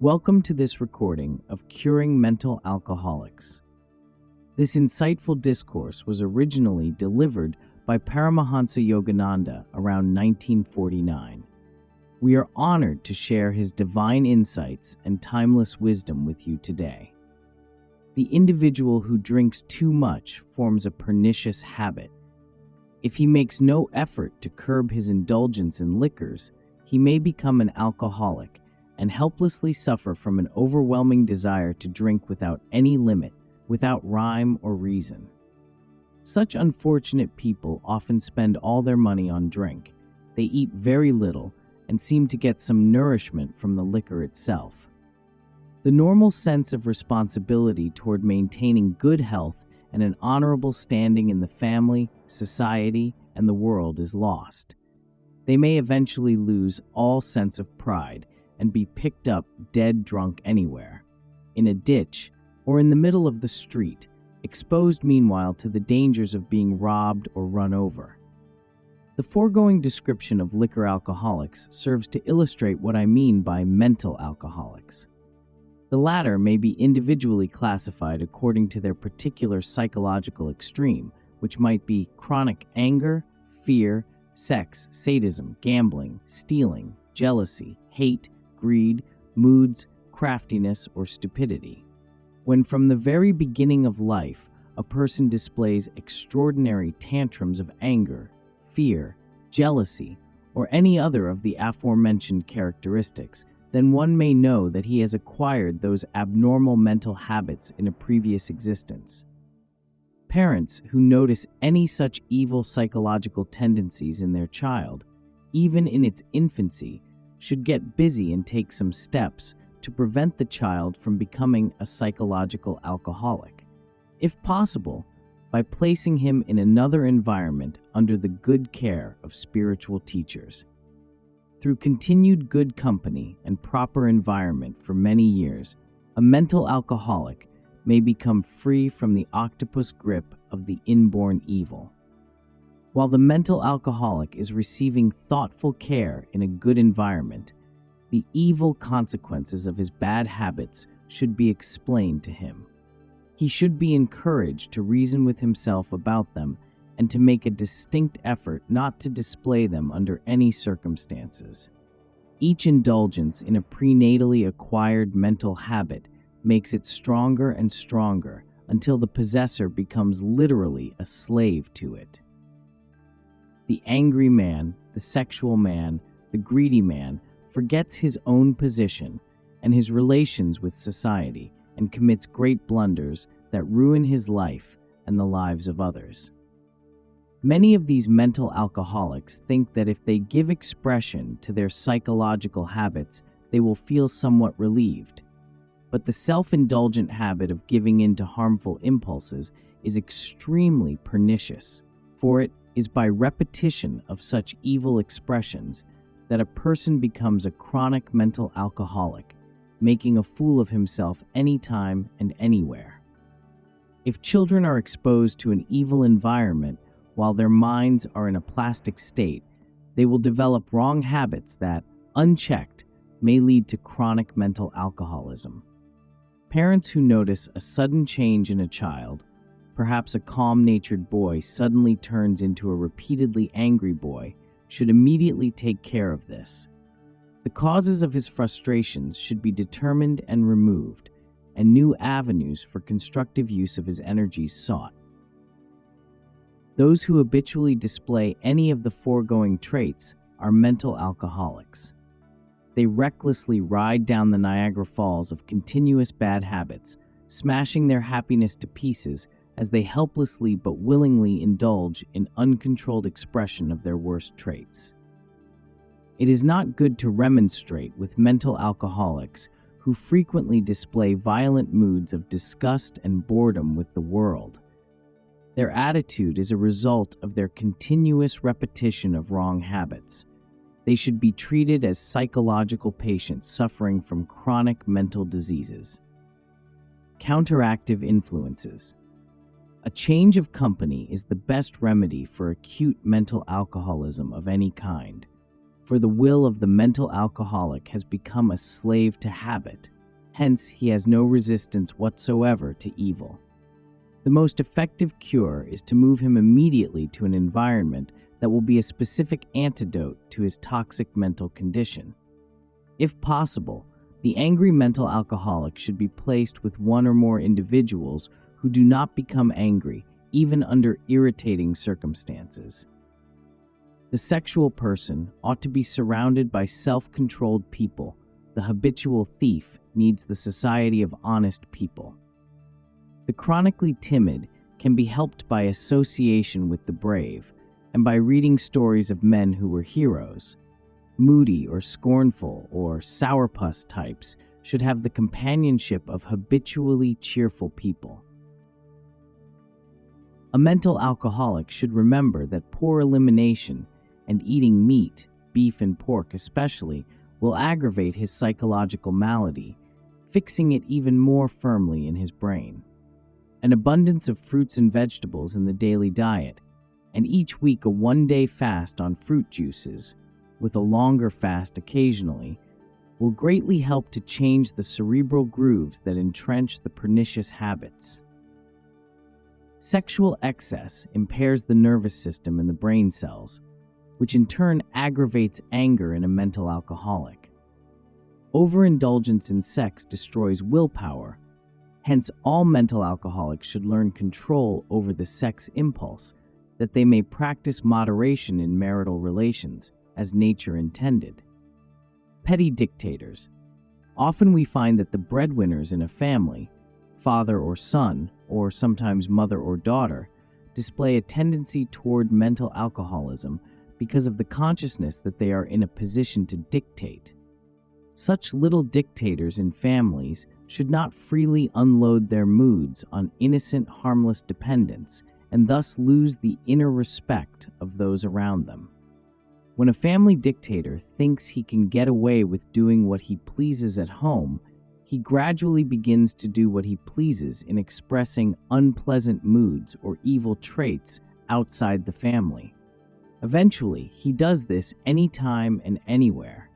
Welcome to this recording of Curing Mental Alcoholics. This insightful discourse was originally delivered by Paramahansa Yogananda around 1949. We are honored to share his divine insights and timeless wisdom with you today. The individual who drinks too much forms a pernicious habit. If he makes no effort to curb his indulgence in liquors, he may become an alcoholic and helplessly suffer from an overwhelming desire to drink without any limit, without rhyme or reason. Such unfortunate people often spend all their money on drink. They eat very little and seem to get some nourishment from the liquor itself. The normal sense of responsibility toward maintaining good health and an honorable standing in the family, society, and the world is lost. They may eventually lose all sense of pride and be picked up dead drunk anywhere, in a ditch or in the middle of the street, exposed meanwhile to the dangers of being robbed or run over. The foregoing description of liquor alcoholics serves to illustrate what I mean by mental alcoholics. The latter may be individually classified according to their particular psychological extreme, which might be chronic anger, fear, sex, sadism, gambling, stealing, jealousy, hate, greed, moods, craftiness, or stupidity. When from the very beginning of life, a person displays extraordinary tantrums of anger, fear, jealousy, or any other of the aforementioned characteristics, then one may know that he has acquired those abnormal mental habits in a previous existence. Parents who notice any such evil psychological tendencies in their child, even in its infancy, should get busy and take some steps to prevent the child from becoming a psychological alcoholic. If possible, by placing him in another environment under the good care of spiritual teachers. Through continued good company and proper environment for many years, a mental alcoholic may become free from the octopus grip of the inborn evil. While the mental alcoholic is receiving thoughtful care in a good environment, the evil consequences of his bad habits should be explained to him. He should be encouraged to reason with himself about them and to make a distinct effort not to display them under any circumstances. Each indulgence in a prenatally acquired mental habit makes it stronger and stronger until the possessor becomes literally a slave to it. The angry man, the sexual man, the greedy man forgets his own position and his relations with society and commits great blunders that ruin his life and the lives of others. Many of these mental alcoholics think that if they give expression to their psychological habits, they will feel somewhat relieved. But the self-indulgent habit of giving in to harmful impulses is extremely pernicious, for it is by repetition of such evil expressions that a person becomes a chronic mental alcoholic, making a fool of himself anytime and anywhere. If children are exposed to an evil environment while their minds are in a plastic state, they will develop wrong habits that, unchecked, may lead to chronic mental alcoholism. Parents who notice a sudden change in a child, perhaps a calm-natured boy suddenly turns into a repeatedly angry boy, should immediately take care of this. The causes of his frustrations should be determined and removed, and new avenues for constructive use of his energies sought. Those who habitually display any of the foregoing traits are mental alcoholics. They recklessly ride down the Niagara Falls of continuous bad habits, smashing their happiness to pieces as they helplessly but willingly indulge in uncontrolled expression of their worst traits. It is not good to remonstrate with mental alcoholics who frequently display violent moods of disgust and boredom with the world. Their attitude is a result of their continuous repetition of wrong habits. They should be treated as psychological patients suffering from chronic mental diseases. Counteractive influences. A change of company is the best remedy for acute mental alcoholism of any kind, for the will of the mental alcoholic has become a slave to habit. Hence, he has no resistance whatsoever to evil. The most effective cure is to move him immediately to an environment that will be a specific antidote to his toxic mental condition. If possible, the angry mental alcoholic should be placed with one or more individuals who do not become angry, even under irritating circumstances. The sexual person ought to be surrounded by self-controlled people. The habitual thief needs the society of honest people. The chronically timid can be helped by association with the brave and by reading stories of men who were heroes. Moody or scornful or sourpuss types should have the companionship of habitually cheerful people. A mental alcoholic should remember that poor elimination and eating meat, beef and pork especially, will aggravate his psychological malady, fixing it even more firmly in his brain. An abundance of fruits and vegetables in the daily diet, and each week a one-day fast on fruit juices, with a longer fast occasionally, will greatly help to change the cerebral grooves that entrench the pernicious habits. Sexual excess impairs the nervous system and the brain cells, which in turn aggravates anger in a mental alcoholic. Overindulgence in sex destroys willpower. Hence, all mental alcoholics should learn control over the sex impulse, that they may practice moderation in marital relations, as nature intended. Petty dictators. Often we find that the breadwinners in a family, father or son, or sometimes mother or daughter, display a tendency toward mental alcoholism because of the consciousness that they are in a position to dictate. Such little dictators in families should not freely unload their moods on innocent, harmless dependents and thus lose the inner respect of those around them. When a family dictator thinks he can get away with doing what he pleases at home, he gradually begins to do what he pleases in expressing unpleasant moods or evil traits outside the family. Eventually, he does this anytime and anywhere.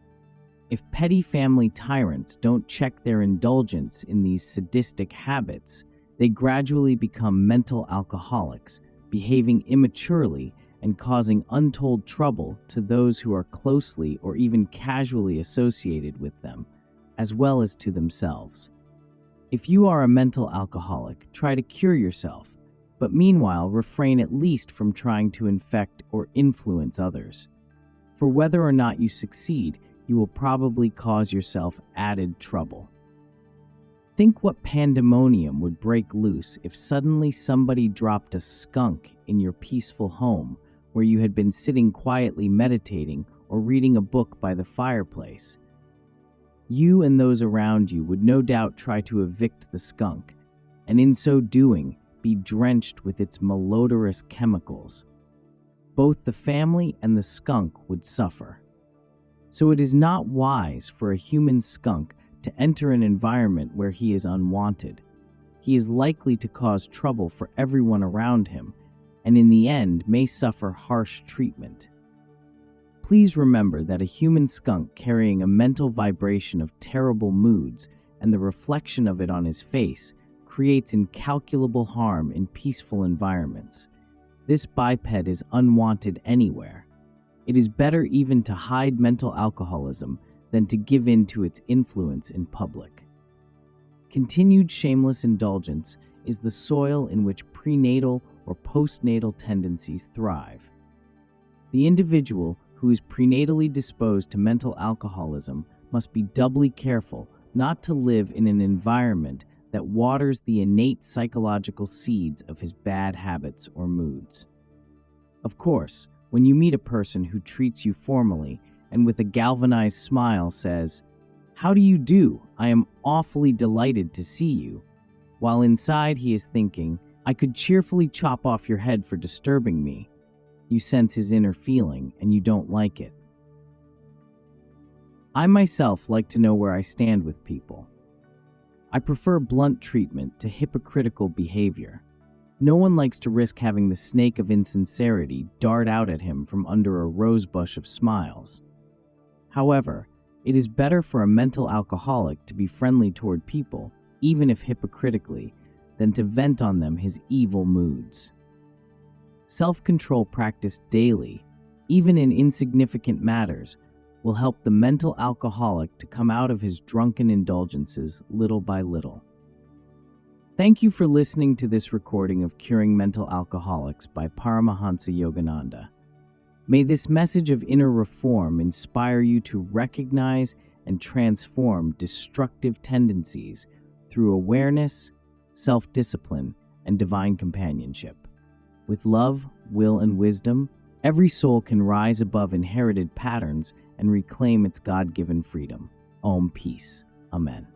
If petty family tyrants don't check their indulgence in these sadistic habits, they gradually become mental alcoholics, behaving immaturely and causing untold trouble to those who are closely or even casually associated with them, as well as to themselves. If you are a mental alcoholic, try to cure yourself, but meanwhile refrain at least from trying to infect or influence others. For whether or not you succeed, you will probably cause yourself added trouble. Think what pandemonium would break loose if suddenly somebody dropped a skunk in your peaceful home where you had been sitting quietly meditating or reading a book by the fireplace. You and those around you would no doubt try to evict the skunk, and in so doing, be drenched with its malodorous chemicals. Both the family and the skunk would suffer. So it is not wise for a human skunk to enter an environment where he is unwanted. He is likely to cause trouble for everyone around him, and in the end may suffer harsh treatment. Please remember that a human skunk carrying a mental vibration of terrible moods and the reflection of it on his face creates incalculable harm in peaceful environments. This biped is unwanted anywhere. It is better even to hide mental alcoholism than to give in to its influence in public. Continued shameless indulgence is the soil in which prenatal or postnatal tendencies thrive. The individual who is prenatally disposed to mental alcoholism must be doubly careful not to live in an environment that waters the innate psychological seeds of his bad habits or moods. Of course, when you meet a person who treats you formally and with a galvanized smile says, "How do you do? I am awfully delighted to see you," while inside he is thinking, "I could cheerfully chop off your head for disturbing me," you sense his inner feeling and you don't like it. I myself like to know where I stand with people. I prefer blunt treatment to hypocritical behavior. No one likes to risk having the snake of insincerity dart out at him from under a rosebush of smiles. However, It is better for a mental alcoholic to be friendly toward people, even if hypocritically, than to vent on them his evil moods. Self-control practiced daily, even in insignificant matters, will help the mental alcoholic to come out of his drunken indulgences little by little. Thank you for listening to this recording of Curing Mental Alcoholics by Paramahansa Yogananda. May this message of inner reform inspire you to recognize and transform destructive tendencies through awareness, self-discipline, and divine companionship. With love, will, and wisdom, every soul can rise above inherited patterns and reclaim its God-given freedom. Om Peace. Amen.